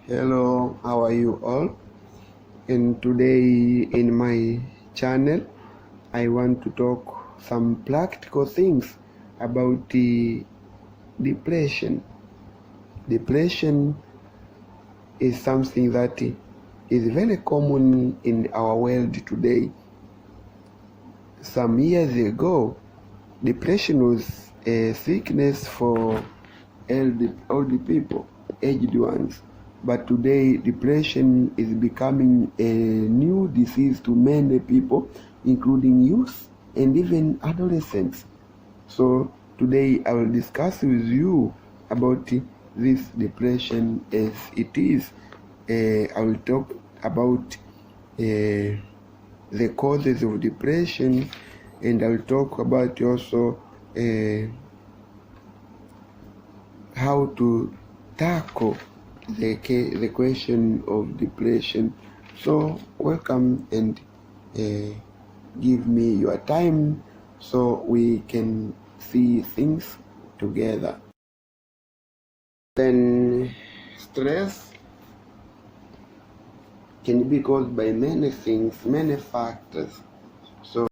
Hello, how are you all? And today in my channel, I want to talk some practical things about the depression. Depression is something that is very common in our world today. Some years ago, depression was a sickness for elderly people, aged ones. But today, depression is becoming a new disease to many people, including youth and even adolescents. So today, I will discuss with you about this depression as it is. I will talk about the causes of depression, and I will talk about also how to tackle the question of depression. So welcome and give me your time so we can see things together. Then stress can be caused by many things, many factors. So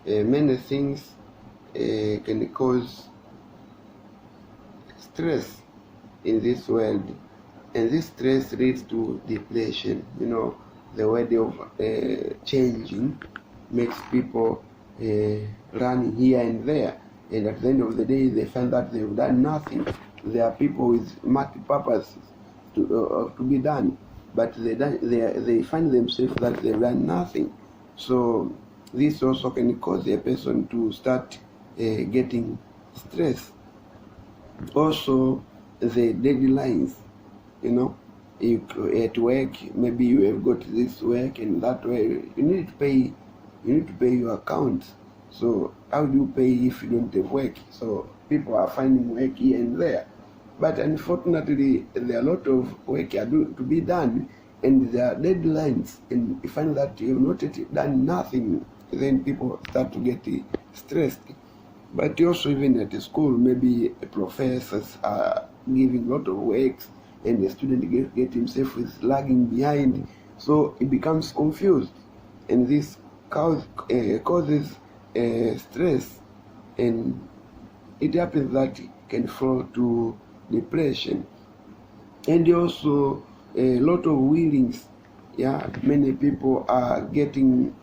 many things can cause stress in this world, and this stress leads to depression. The way of changing makes people run here and there, and at the end of the day they find that they've done nothing. There are people with multi-purposes to be done, but they find themselves that they've done nothing. So this also can cause a person to start getting stress. Also, the deadlines, at work, maybe you have got this work and that way you need to pay your accounts. So how do you pay if you don't have work? So people are finding work here and there, but unfortunately there are a lot of work to be done, and there are deadlines, and you find that you've not done nothing. Then people start to get stressed. But also even at the school, maybe professors are giving a lot of works, and the student get himself is lagging behind, so he becomes confused, and this causes stress, and it happens that it can fall to depression. And also a lot of willings. Many people are having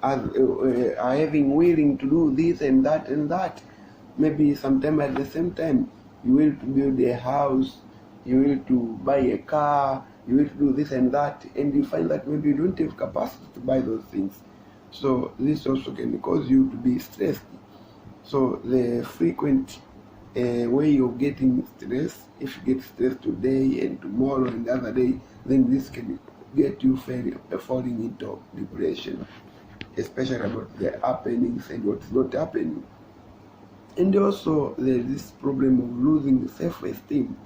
willing to do this and that and that. Maybe sometime at the same time, you will to build a house, you will to buy a car, you will to do this and that, and you find that maybe you don't have capacity to buy those things. So this also can cause you to be stressed. So the frequent way of getting stress, if you get stressed today and tomorrow and the other day, then this can get you falling into depression, especially about the happenings and what's not happening. And also there's this problem of losing self-esteem.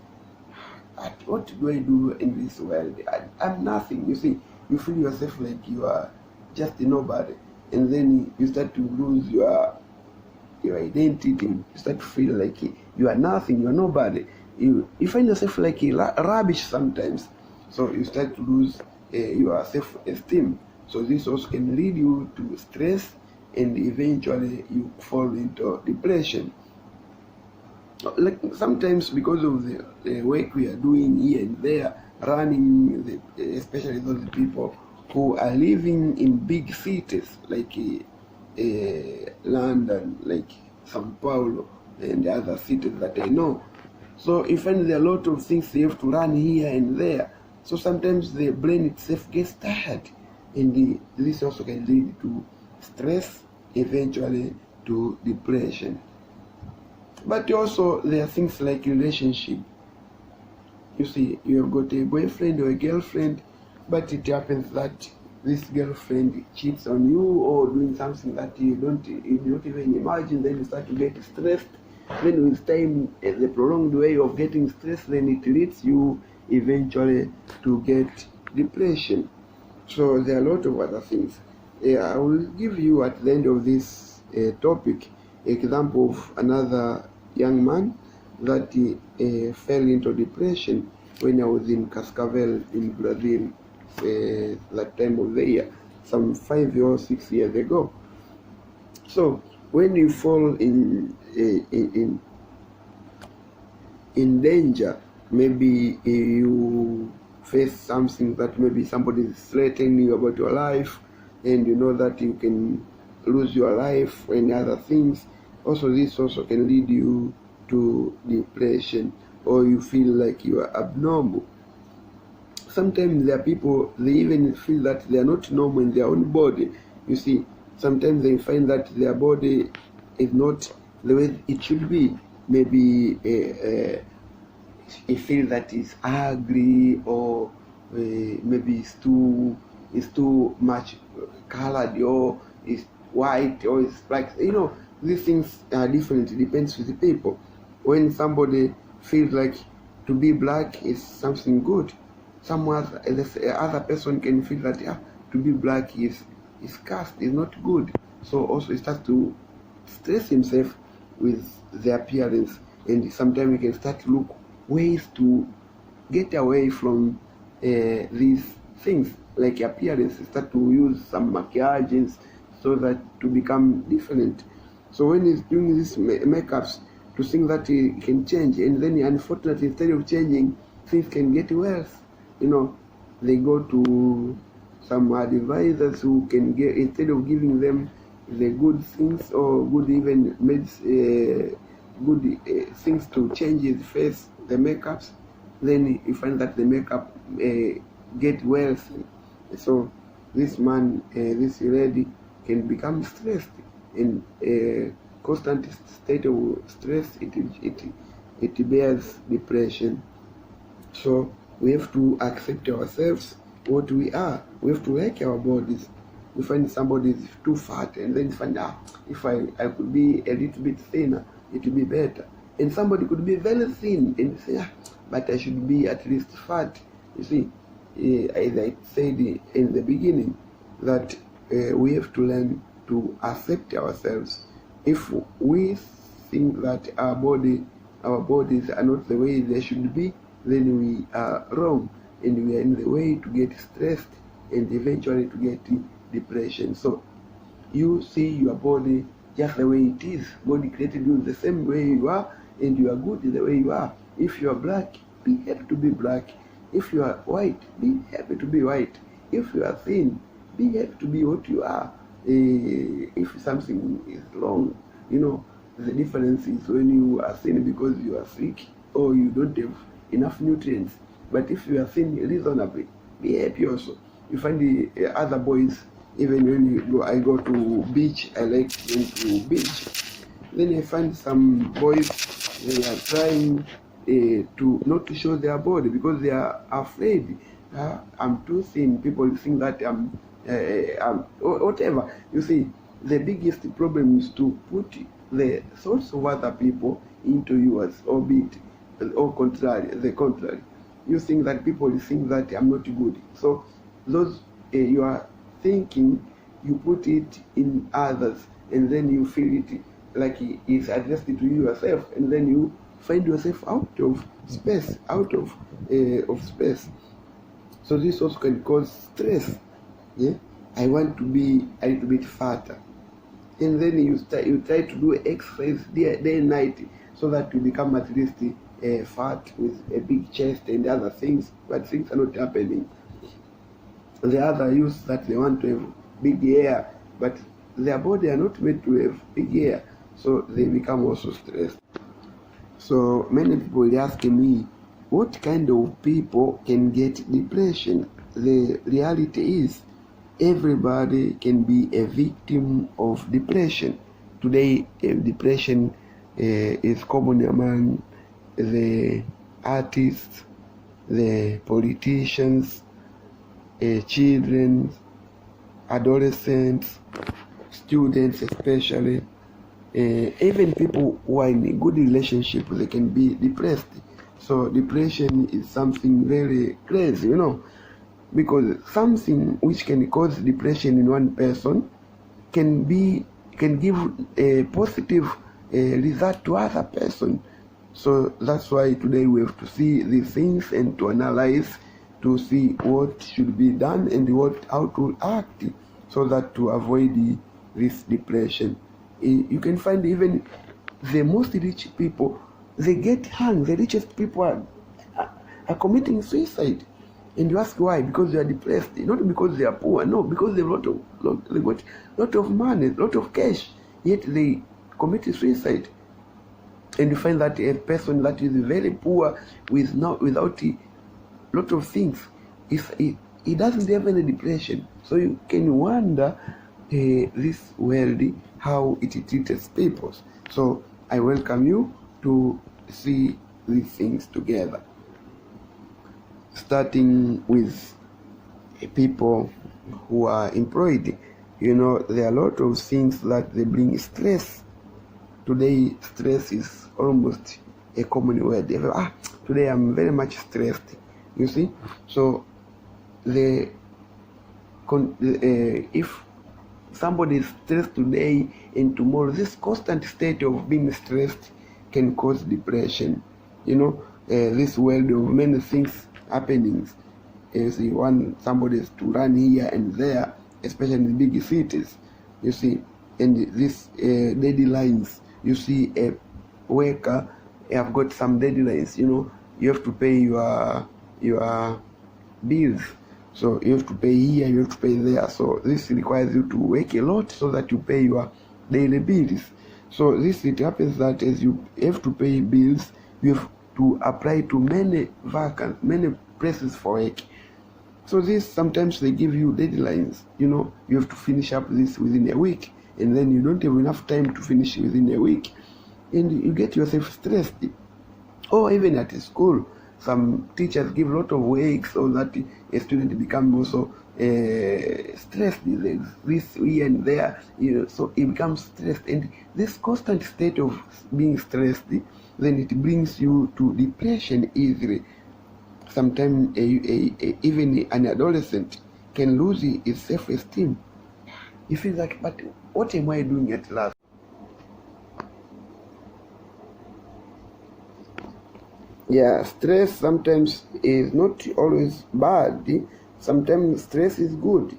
What do I do in this world? I'm nothing. You see, you feel yourself like you are just nobody, and then you start to lose your identity. You start to feel like you are nothing, you are nobody. You find yourself like rubbish sometimes. So you start to lose your self-esteem. So this also can lead you to stress, and eventually you fall into depression. Like sometimes because of the work we are doing here and there, running, especially those people who are living in big cities like London, like Sao Paulo, and the other cities that I know. So you find there are a lot of things they have to run here and there. So sometimes the brain itself gets tired, and this also can lead to stress, eventually to depression. But also there are things like relationship. You see, you have got a boyfriend or a girlfriend, but it happens that this girlfriend cheats on you or doing something that you don't even imagine. Then you start to get stressed. Then with time, the prolonged way of getting stressed, then it leads you eventually to get depression. So there are a lot of other things. I will give you at the end of this topic example of another young man that fell into depression, when I was in Cascavel in Brazil, that time of the year, some 5 or 6 years ago. So when you fall in danger, maybe you face something that maybe somebody is threatening you about your life, and you know that you can lose your life and other things. Also, this also can lead you to depression, or you feel like you are abnormal. Sometimes there are people, they even feel that they are not normal in their own body. You see, sometimes they find that their body is not the way it should be. Maybe you feel that it's ugly, or maybe it's too much colored, or it's white, or it's black. These things are different. It depends with the people. When somebody feels like to be black is something good, other person can feel that to be black is cast, is not good. So also he starts to stress himself with the appearance, and sometimes he can start to look ways to get away from these things like appearance. He start to use some maquillages so that to become different. So when he's doing these makeups to think that he can change, and then unfortunately instead of changing, things can get worse. They go to some advisors who can get, instead of giving them the good things or good even good things to change his face, the makeups, then you find that the makeup get worse. So this man, this lady can become stressed. In a constant state of stress, it bears depression. So we have to accept ourselves, what we are. We have to like our bodies. We find somebody is too fat, and then find if I could be a little bit thinner, it would be better. And somebody could be very thin and say, but I should be at least fat. You see, as I said in the beginning, that we have to learn to accept ourselves. If we think that our bodies are not the way they should be, then we are wrong, and we are in the way to get stressed and eventually to get depression. So you see your body just the way it is. God created you the same way you are, and you are good the way you are. If you are black, be happy to be black. If you are white, be happy to be white. If you are thin, be happy to be what you are. If something is wrong, the difference is when you are thin because you are sick or you don't have enough nutrients. But if you are thin reasonably, be happy also. You find the other boys, even when I go to beach, I like going to beach. Then I find some boys, they are trying to not to show their body because they are afraid. I'm too thin. People think that I'm whatever. You see, the biggest problem is to put the thoughts of other people into yours, or be it or the contrary. You think that people think that I'm not good. So those you are thinking, you put it in others, and then you feel it like it's addressed to you yourself, and then you find yourself out of space. So this also can cause stress. I want to be a little bit fatter, and then you try to do exercise day and night so that you become at least fat with a big chest and other things, but things are not happening. The other use that they want to have big hair, but their body are not made to have big hair, so they become also stressed. So many people are asking me, what kind of people can get depression? The reality is, everybody can be a victim of depression. Today, depression is common among the artists, the politicians, children, adolescents, students especially, even people who are in a good relationship, they can be depressed. So depression is something very crazy, because something which can cause depression in one person can give a positive result to other person. So that's why today we have to see these things and to analyze, to see what should be done and how to act, so that to avoid this depression. You can find even the most rich people, they get hung. The richest people are committing suicide. And you ask why? Because they are depressed. Not because they are poor. No, because they got lot of money, lot of cash. Yet they commit suicide. And you find that a person that is very poor without a lot of things, he doesn't have any depression. So you can wonder this world, how it treats people. So I welcome you to see these things together. Starting with people who are employed, there are a lot of things that they bring stress. Today, stress is almost a common word. Today I'm very much stressed. You see, so if somebody is stressed today and tomorrow, this constant state of being stressed can cause depression. This world of many things happening. You see, somebody is to run here and there, especially in big cities. You see, and these deadlines. You see, a worker have got some deadlines. You have to pay your bills. So you have to pay here, you have to pay there. So this requires you to work a lot so that you pay your daily bills. So it happens that as you have to pay bills, you have to apply to many places for work. So sometimes they give you deadlines. You have to finish up this within a week, and then you don't have enough time to finish within a week, and you get yourself stressed. Or even at school, some teachers give a lot of work so that a student becomes also stressed. This here and there, so it becomes stressed, and this constant state of being stressed, then it brings you to depression easily. Sometimes even an adolescent can lose his self-esteem. You feel like, but what am I doing at last? Yeah, stress sometimes is not always bad. Sometimes stress is good.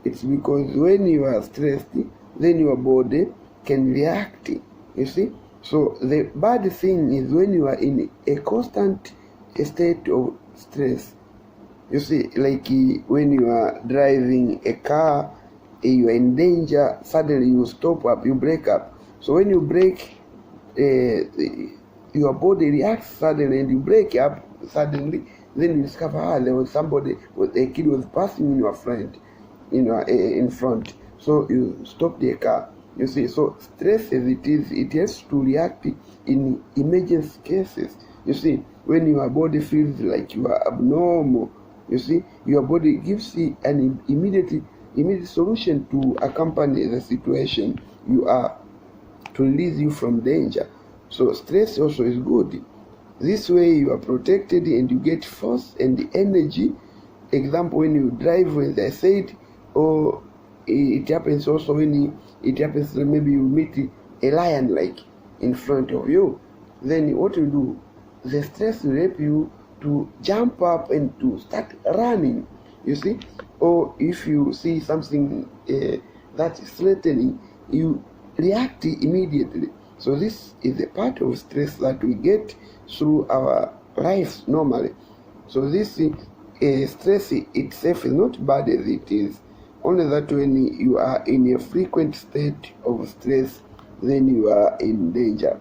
It's because when you are stressed, then your body can react. You see? So the bad thing is when you are in a constant state of stress. You see, like when you are driving a car, you are in danger, suddenly you stop up, you break up. So when you break, your body reacts suddenly, and you break up suddenly, then you discover there was a kid was passing in your front, in front. So you stop the car. You see, so stress as it has to react in emergency cases. You see, when your body feels like you are abnormal, you see, your body gives you an immediate solution to accompany the situation you are, to release you from danger. So stress also is good. This way you are protected and you get force and energy. Example, when you drive, as I said, or it happens also maybe you meet a lion like in front of you. Then what you do? The stress will help you to jump up and to start running. You see, or if you see something that is threatening, you react immediately. So this is a part of stress that we get through our lives normally. So this stress itself is not bad as it is. Only that when you are in a frequent state of stress, then you are in danger.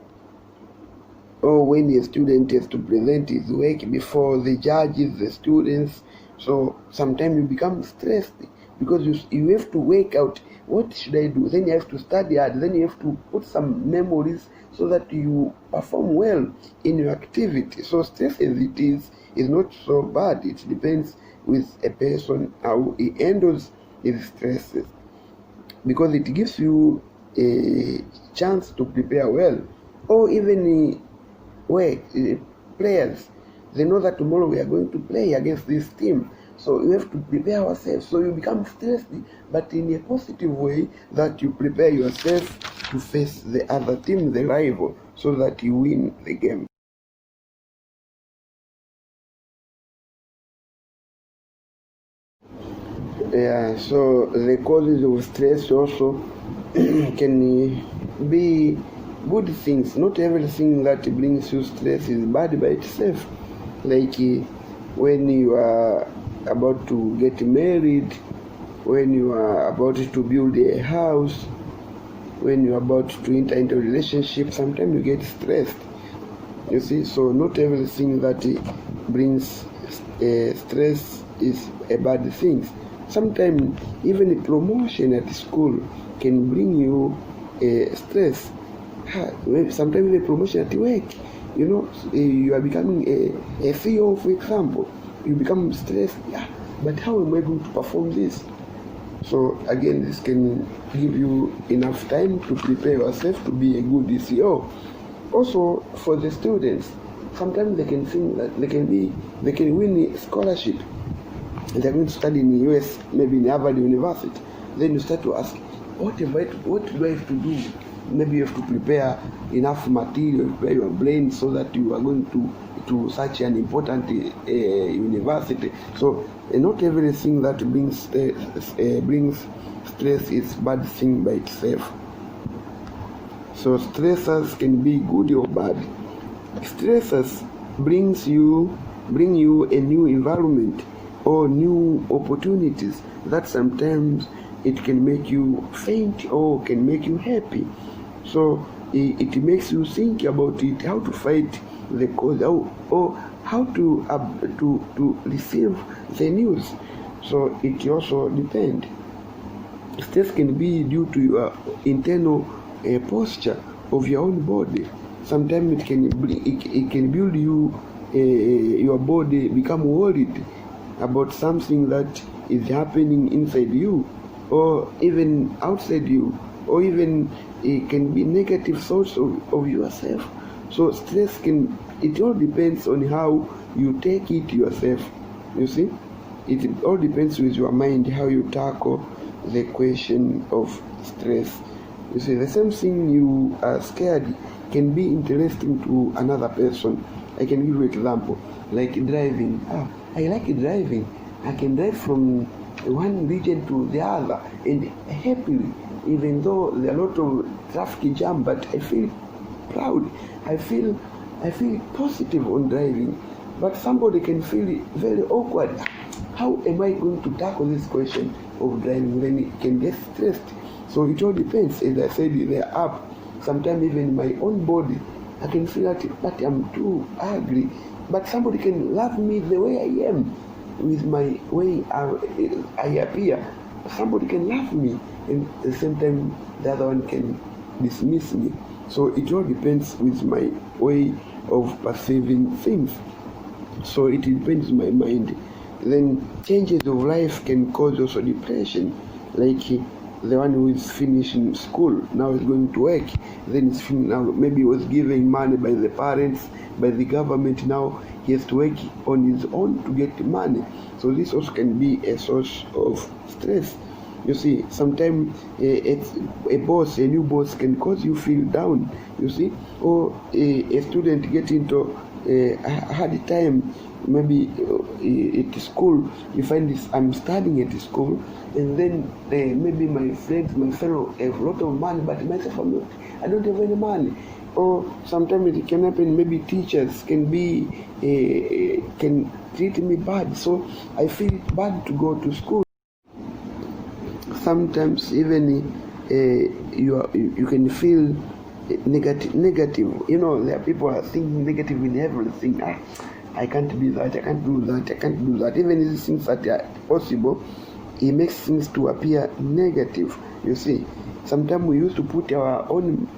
Or when a student has to present his work before the judges, the students, so sometimes you become stressed because you have to work out, what should I do? Then you have to study hard. Then you have to put some memories so that you perform well in your activity. So stress as it is not so bad. It depends with a person how he handles his stresses, because it gives you a chance to prepare well. Or even players, they know that tomorrow we are going to play against this team. So you have to prepare ourselves. So you become stressed, but in a positive way, that you prepare yourself to face the other team, the rival, so that you win the game. Yeah, so the causes of stress also can be good things. Not everything that brings you stress is bad by itself. Like when you are about to get married, when you are about to build a house, when you are about to enter into a relationship, sometimes you get stressed. You see, so not everything that brings stress is a bad thing. Sometimes even a promotion at school can bring you stress. Sometimes even a promotion at work, you are becoming a CEO, for example. You become stressed. Yeah, but how am I going to perform this? So again, this can give you enough time to prepare yourself to be a good CEO. Also, for the students, sometimes they can think that they can win a scholarship. They're going to study in the US, maybe in Harvard University. Then you start to ask, what do I have to do? Maybe you have to prepare enough material, prepare your brain so that you are going to such an important university. So not everything that brings stress is bad thing by itself. So stressors can be good or bad. Stressors bring you a new environment or new opportunities that sometimes it can make you faint or can make you happy. So it makes you think about it, how to fight the cause, or how to receive the news. So it also depends. Stress can be due to your internal posture of your own body. Sometimes it can build you your body become worried about something that is happening inside you or even outside you, or even it can be negative thoughts of yourself. So stress it all depends on how you take it yourself. You see, it all depends with your mind how you tackle the question of stress. You see, the same thing you are scared can be interesting to another person. I can give you an example, like driving. I like driving. I can drive from one region to the other and happily, even though there are a lot of traffic jam, but I feel proud. I feel positive on driving. But somebody can feel very awkward. How am I going to tackle this question of driving? Then it can get stressed. So it all depends. As I said, they are up. Sometimes even my own body, I can feel that I'm too ugly. But somebody can love me the way I am, with my way I appear. Somebody can love me, and at the same time the other one can dismiss me. So it all depends with my way of perceiving things. So it depends on my mind. Then changes of life can cause also depression, like the one who is finishing school now is going to work, then is now maybe was given money by the parents, by the government, now he has to work on his own to get money. So this also can be a source of stress. You see, sometimes a new boss can cause you feel down, you see, or a student get into a hard time, maybe at school. You find this, I'm studying at school, and then maybe my friends, my fellow have a lot of money, but myself I don't have any money. Or sometimes it can happen, maybe teachers can treat me bad, so I feel bad to go to school. Sometimes even you can feel negative. You know, there are people are thinking negative in everything. I can't be that, I can't do that, I can't do that. Even these things that are possible, it makes things to appear negative. You see, sometimes we used to put our own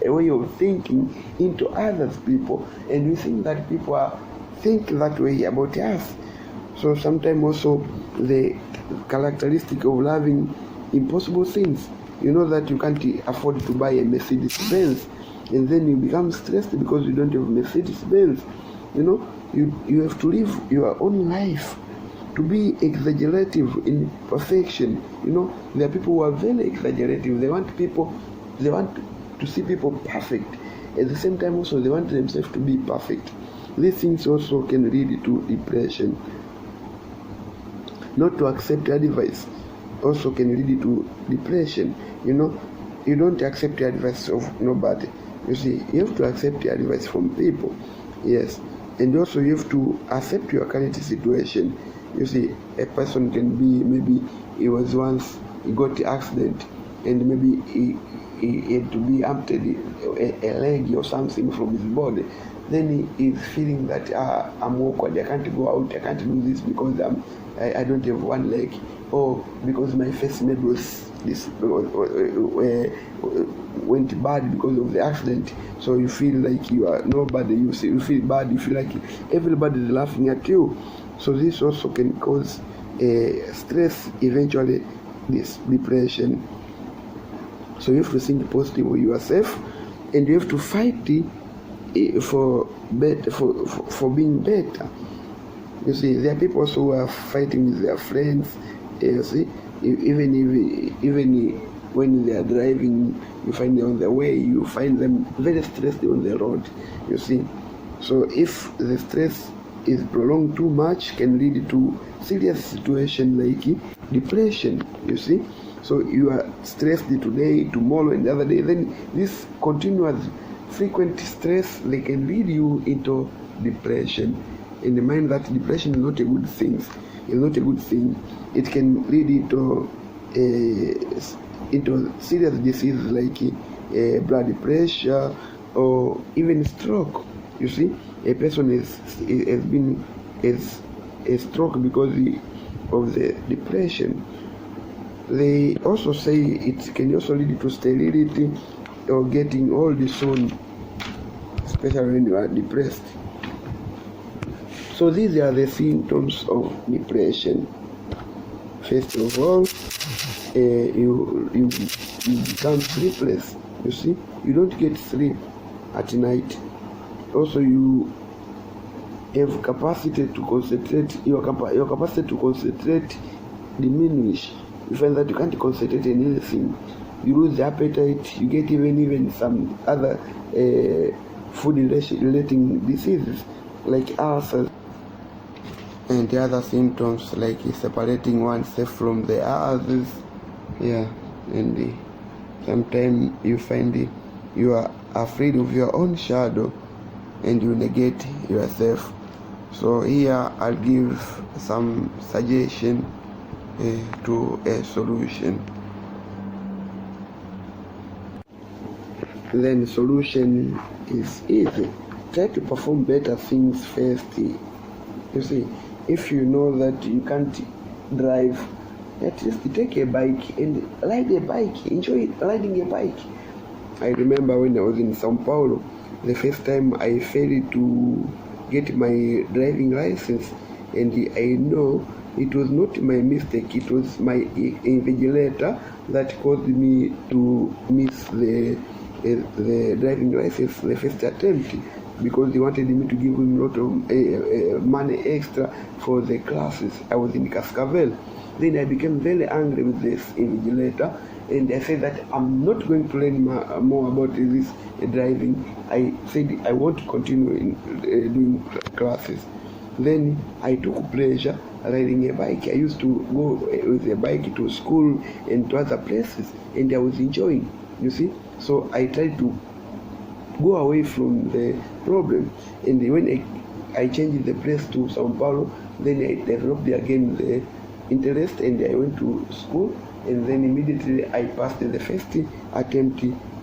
way of thinking into others people, and we think that people think that way about us. So sometimes also the characteristic of loving impossible things. You know that you can't afford to buy a Mercedes Benz, and then you become stressed because you don't have Mercedes Benz. You know, you have to live your own life, to be exaggerative in perfection. You know, there are people who are very exaggerative. They want to see people perfect. At the same time also they want themselves to be perfect. These things also can lead to depression. Not to accept advice also can lead to depression. You don't accept the advice of nobody. You see, you have to accept the advice from people. Yes. And also you have to accept your current situation. You see, a person can be, maybe he got the accident, and maybe he had to be amputated a leg or something from his body. Then he is feeling that I'm awkward, I can't go out, I can't do this because I don't have one leg, or because my face maybe went bad because of the accident. So you feel like you are nobody. You feel bad. You feel like everybody is laughing at you. So this also can cause stress, eventually this depression. So you have to think positive of yourself, and you have to fight for being better. You see, there are people also who are fighting with their friends. You see, even when they are driving, you find them on the way, you find them very stressed on the road. You see, so if the stress is prolonged too much, can lead to serious situation like depression. You see, so you are stressed today, tomorrow, and the other day. Then this continuous, frequent stress, they can lead you into depression. In the mind that depression is not a good thing. It's not a good thing. It can lead into serious diseases like blood pressure or even stroke. You see, a person has a stroke because of the depression. They also say it can also lead to sterility or getting old soon, especially when you are depressed. So these are the symptoms of depression. First of all, you become sleepless. You see, you don't get sleep at night. Also, you have capacity to concentrate. Your capacity to concentrate diminish. You find that you can't concentrate on anything. You lose the appetite. You get even some other food-relating diseases like ulcers. And the other symptoms like separating oneself from the others. Yeah, and sometimes you find you are afraid of your own shadow and you negate yourself. So here I'll give some suggestion to a solution. Then the solution is easy. Try to perform better things first. You see, if you know that you can't drive, at least take a bike and ride a bike. Enjoy riding a bike. I remember when I was in Sao Paulo, the first time I failed to get my driving license, and I know it was not my mistake, it was my invigilator that caused me to miss the driving license the first attempt, because they wanted me to give him a lot of money extra for the classes. I was in Cascavel. Then I became very angry with this invigilator, and I said that I'm not going to learn more about this driving. I said I want to continue in doing classes. Then I took pleasure riding a bike. I used to go with a bike to school and to other places, and I was enjoying, you see. So I tried to go away from the problem, and when I changed the place to Sao Paulo, then I developed again the interest, and I went to school, and then immediately I passed the first attempt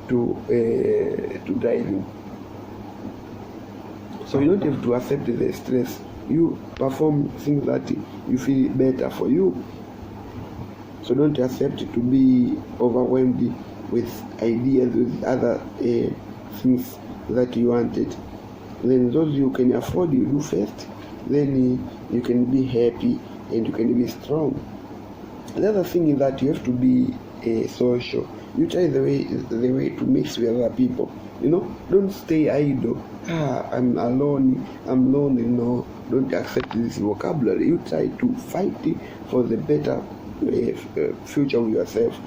to driving. So you don't have to accept the stress. You perform things that you feel better for you. So don't accept to be overwhelmed with ideas, with other things that you wanted. Then those you can afford, you do first. Then you can be happy and you can be strong. The other thing is that you have to be social. You try the way to mix with other people. Don't stay idle. I'm alone, I'm lonely. No, don't accept this vocabulary. You try to fight for the better future of yourself.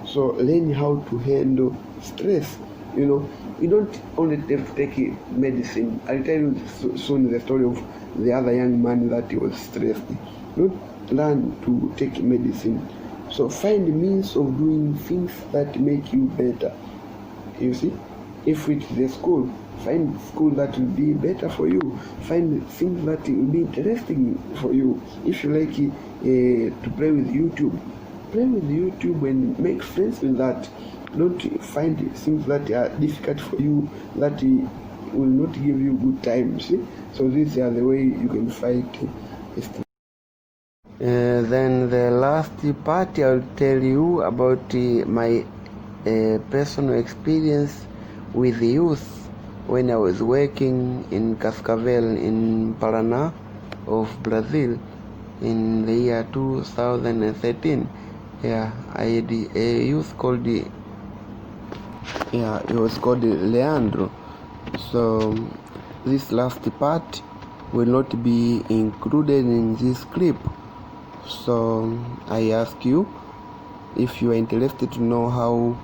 So learn how to handle stress. You don't only have to take medicine. I'll tell you soon the story of the other young man that he was stressed. Don't learn to take medicine. So find means of doing things that make you better. You see, if it's the school, find school that will be better for you. Find things that will be interesting for you. If you like to play with YouTube, play with YouTube and make friends with that. Don't find things that are difficult for you, that will not give you good time. See, so these are the way you can fight esteem. Then the last part, I'll tell you about my personal experience with youth when I was working in Cascavel in Paraná of Brazil in the year 2013. I had a youth called it was called Leandro. So this last part will not be included in this clip. So I ask you, if you are interested to know how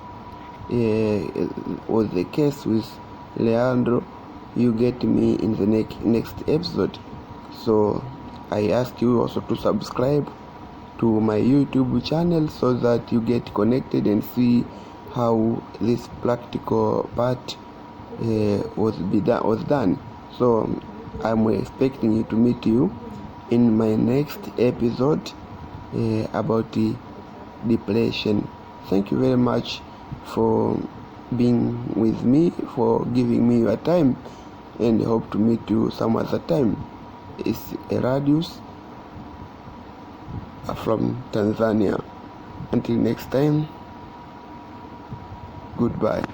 was the case with Leandro, you get me in the next episode. So I ask you also to subscribe to my YouTube channel so that you get connected and see how this practical part was done. So I'm expecting to meet you in my next episode about the depression. Thank you very much for being with me, for giving me your time, and hope to meet you some other time. It's Eradius from Tanzania. Until next time, goodbye.